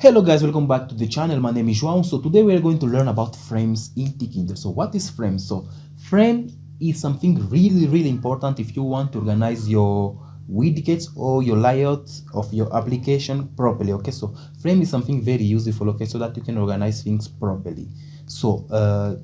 Hello guys, welcome back to the channel. My name is João. So today we are going to learn about frames in Tkinter. So what is frame? So frame is something really important if you want to organize your widgets or your layout of your application properly. Okay, so frame is something very useful, okay, so that you can organize things properly. So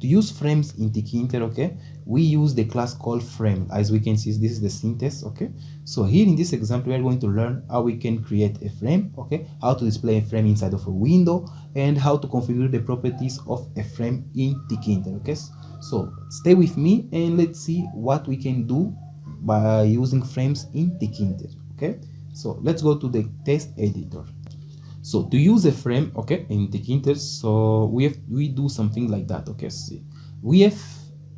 to use frames in Tkinter, okay, we use the class called frame. As we can see, this is the syntax, okay. So here in this example, we are going to learn how we can create a frame, okay, how to display a frame inside of a window, and how to configure the properties of a frame in Tkinter, okay. So stay with me and let's see what we can do by using frames in Tkinter, okay. So let's go to the test editor. So to use a frame, okay, in Tkinter, so we do something like that, okay. See, we have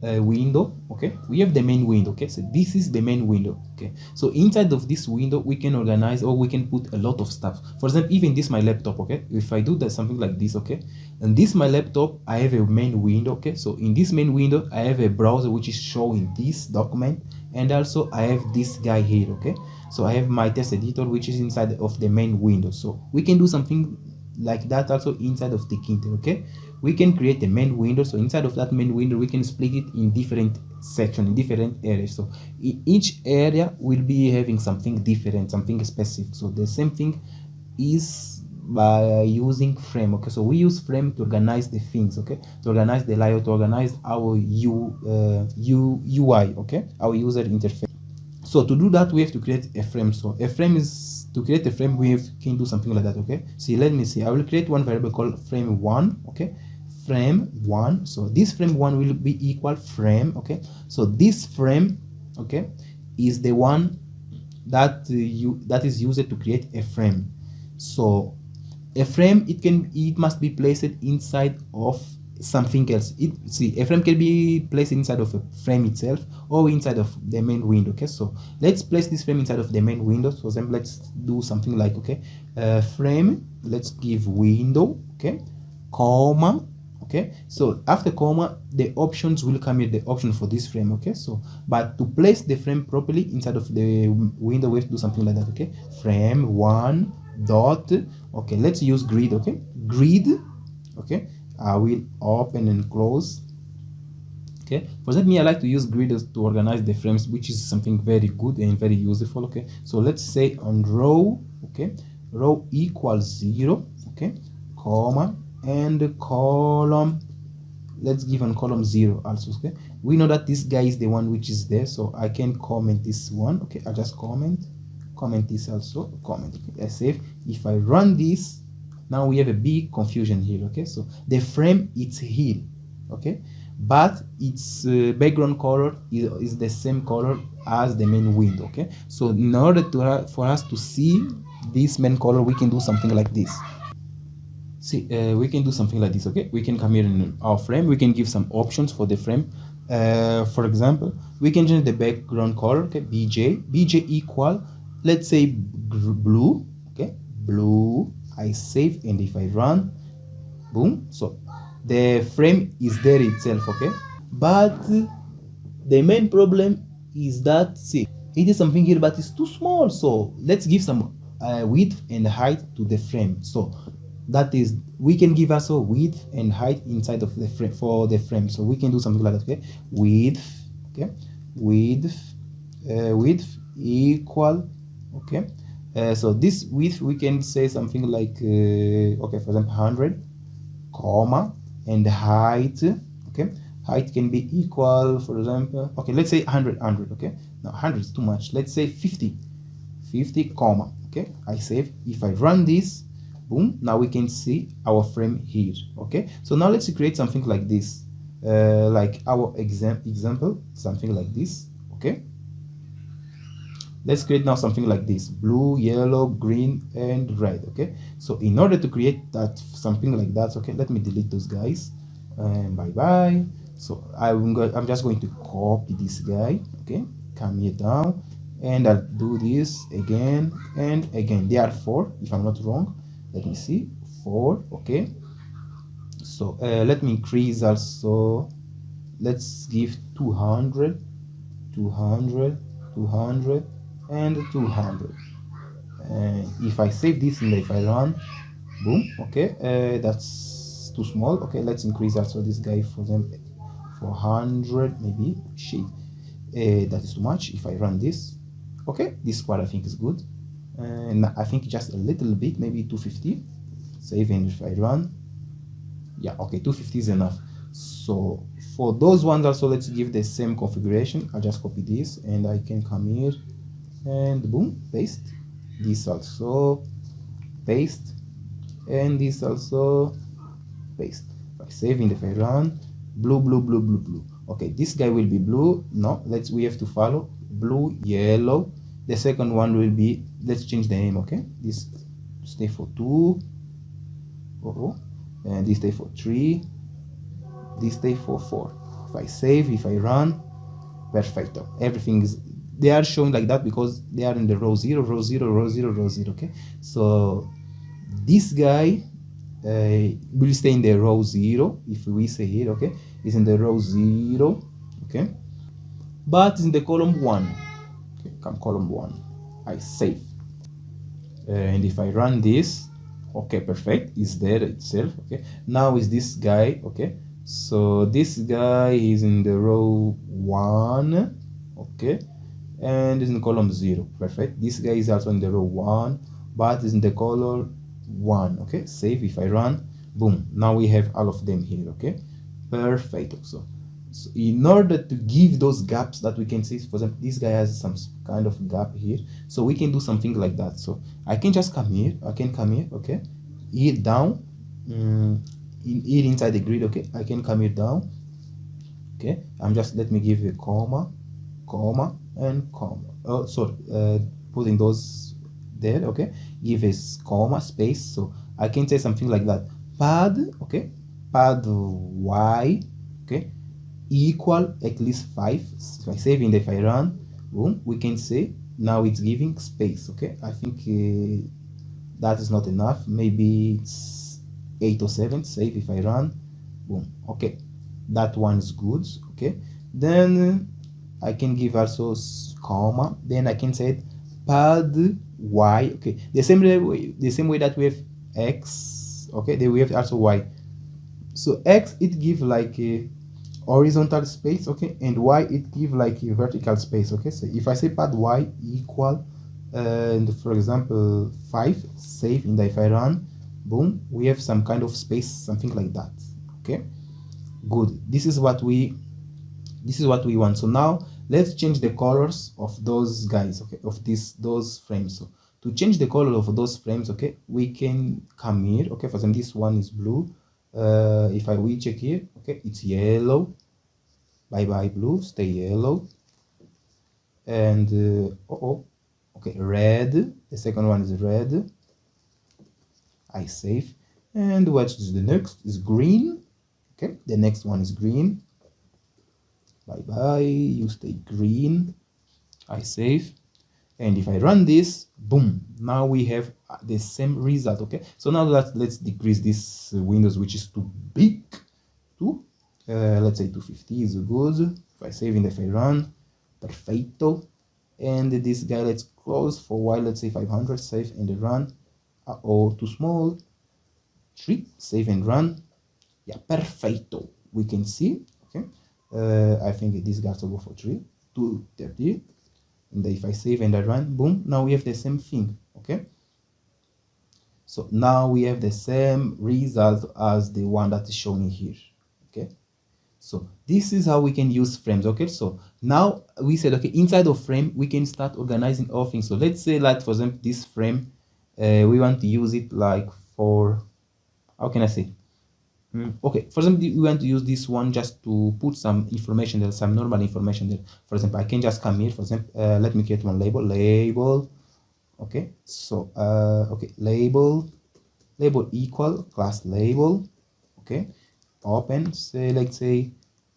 a window, okay, we have the main window, okay. So this is the main window, okay. So inside of this window we can organize, or we can put a lot of stuff. For example, even this my laptop, okay, if I do that something like this, okay, and this my laptop, I have a main window, okay. So in this main window I have a browser which is showing this document, and also I have this guy here, okay. So I have my test editor which is inside of the main window. So we can do something like that also inside of Tkinter, okay. We can create a main window. So inside of that main window we can split it in different sections, in different areas. So each area will be having something different, something specific. So the same thing is by using frame, okay. So we use frame to organize the things, okay, to organize the layout, to organize our UI, okay, our user interface. So to do that we have to create a frame. So a frame is, to create a frame we can do something like that, okay. See, let me see, I will create one variable called frame1, okay, frame1. So this frame1 will be equal frame, okay. So this frame, okay, is the one that that is used to create a frame. So a frame, it must be placed inside of something else. See, a frame can be placed inside of a frame itself or inside of the main window, okay. So let's place this frame inside of the main window. So then let's do something like, okay, frame, let's give window, okay, comma, okay. So after comma the options will come here, the option for this frame, okay. So but to place the frame properly inside of the window we have to do something like that, okay. Frame one dot, okay, let's use grid, okay, grid, okay. I will open and close, okay. For that, I like to use grid to organize the frames, which is something very good and very useful, okay. So let's say on row, okay, row equals 0, okay, comma, and column, let's give on column 0 also, okay. We know that this guy is the one which is there, so I can comment this one, okay. I just comment this also, comment, okay. I save. If I run this, now we have a big confusion here, okay. So the frame, it's here, okay, but its background color is the same color as the main window, okay. So in order to for us to see this main color, we can do something like this. See, we can do something like this, okay. We can come here in our frame, we can give some options for the frame. For example, we can change the background color, okay, bj equal, let's say blue, okay, blue. I save, and if I run, boom, so the frame is there itself, okay. But the main problem is that, see, it is something here but it's too small. So let's give some width and height to the frame. So that is, we can give also width and height inside of the frame for the frame. So we can do something like that, okay, width, okay, width equal, okay. So this width we can say something like okay, for example 100, comma, and height, okay, height can be equal, for example, okay, let's say 100, okay. Now 100 is too much, let's say 50, comma, okay. I save. If I run this, boom, now we can see our frame here, okay. So now let's create something like this, like our example, something like this, okay. Let's create now something like this: blue, yellow, green, and red, okay. So in order to create that, something like that, okay, let me delete those guys and bye bye. So I'm just going to copy this guy, okay, come here down, and I'll do this again and again. There are 4, if I'm not wrong. Let me see, 4, okay. So let me increase also, let's give 200, 200, 200, and 200. And if I save this and if I run, boom. Okay, that's too small. Okay, let's increase also this guy for them 400 maybe. Shit, that is too much. If I run this, okay, this squad I think is good, and I think just a little bit, maybe 250. Save, and if I run, yeah, okay, 250 is enough. So for those ones also, let's give the same configuration. I'll just copy this and I can come here and boom, paste this also, paste, and this also, paste. If I save and if I run, blue, blue, blue, blue, blue. Okay, this guy will be blue. No, we have to follow blue, yellow. The second one will be, let's change the name. Okay, this stay for 2. And this stay for 3. This stay for 4. If I save, if I run, perfecto. Everything is, they are showing like that because they are in the row 0, row 0, row 0, row 0. Okay, so this guy will stay in the row 0. If we say here, okay, is in the row 0. Okay, but in the column 1. Okay, come column 1. I save, and if I run this, okay, perfect, is there itself. Okay, now is this guy. Okay, so this guy is in the row 1. Okay, and is in column 0. Perfect. This guy is also in the row 1, but is in the color 1. Okay, save. If I run, boom, now we have all of them here. Okay, perfect. So in order to give those gaps that we can see, for example, this guy has some kind of gap here, so we can do something like that. So I can just come here, I can come here, okay, here down, here inside the grid. Okay, I can come here down. Okay, I'm just, let me give a comma, comma, and comma. Oh, sorry, putting those there. Okay, give a comma, space. So I can say something like that, pad, okay, pad y, okay, equal at least 5. If I save and if I run, boom, we can say now it's giving space. Okay, I think that is not enough, maybe it's 8 or 7. Save, if I run, boom, okay, that one is good. Okay, then I can give also comma, then I can say pad y. Okay, the same way that we have x. Okay, then we have also y. So x, it give like a horizontal space, okay, and y, it give like a vertical space. Okay, so if I say pad y equal and for example 5, save, and if I run, boom, we have some kind of space, something like that. Okay, good. This is what we want. So now let's change the colors of those guys. Okay, of those frames. So to change the color of those frames, okay, we can come here. Okay, for example, this one is blue. If we check here, okay, it's yellow. Bye bye blue, stay yellow. And okay, red. The second one is red. I save. And what is the next? Is green. Okay, the next one is green. Bye bye, you stay green. I save. And if I run this, boom, now we have the same result. Okay, so now let's decrease this windows, which is too big, to let's say 250 is good. If I save and if I run, perfecto. And this guy, let's close for a while, let's say 500. Save and run. Too small. 3, save and run. Yeah, perfecto, we can see. Okay, I think this guy will go for 3, 230. And if I save and I run, boom, now we have the same thing. Okay, so now we have the same result as the one that is shown here. Okay, so this is how we can use frames. Okay, so now we said, okay, inside of frame we can start organizing all things. So let's say, like for example, this frame, we want to use it like for, how can I say, okay, for example, we want to use this one just to put some information there, some normal information there. For example, I can just come here, for example, let me create one label. Okay, so okay, label equal class label. Okay, open, say, let's say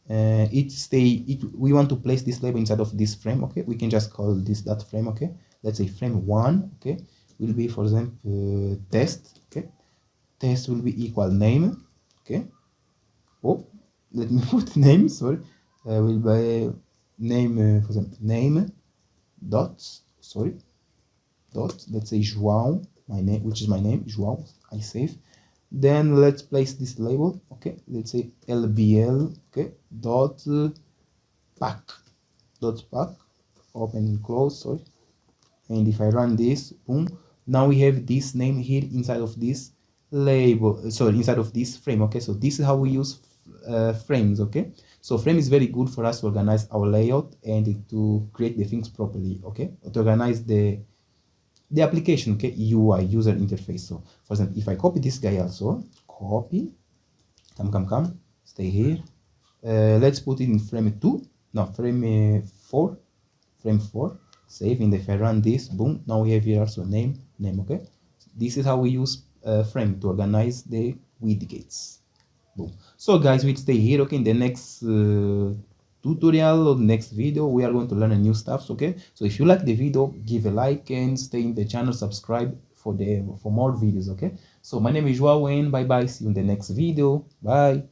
we want to place this label inside of this frame. Okay, we can just call this that frame. Okay, let's say frame 1. Okay, will be, for example, test. Okay, test will be equal name. Okay, let me put name, sorry, will be name, for example, name dot, sorry, dot, let's say João. my name, which is my name, João. I save. Then let's place this label. Okay, let's say lbl, okay, dot pack, open and close, sorry. And if I run this, boom, now we have this name here inside of this label, sorry, inside of this frame. Okay, so this is how we use frames. Okay, so frame is very good for us to organize our layout and to create the things properly. Okay, to organize the application, okay, UI, user interface. So for example, if I copy this guy also, copy, come, stay here, let's put it in frame 2, no, frame 4, save. And if I run this, boom, now we have here also name, okay. This is how we use frame to organize the widgets. Boom. So guys, we stay here. Okay, in the next tutorial or next video, we are going to learn a new stuff. Okay, so if you like the video, give a like and stay in the channel, subscribe for more videos. Okay, so my name is João and bye bye, see you in the next video. Bye.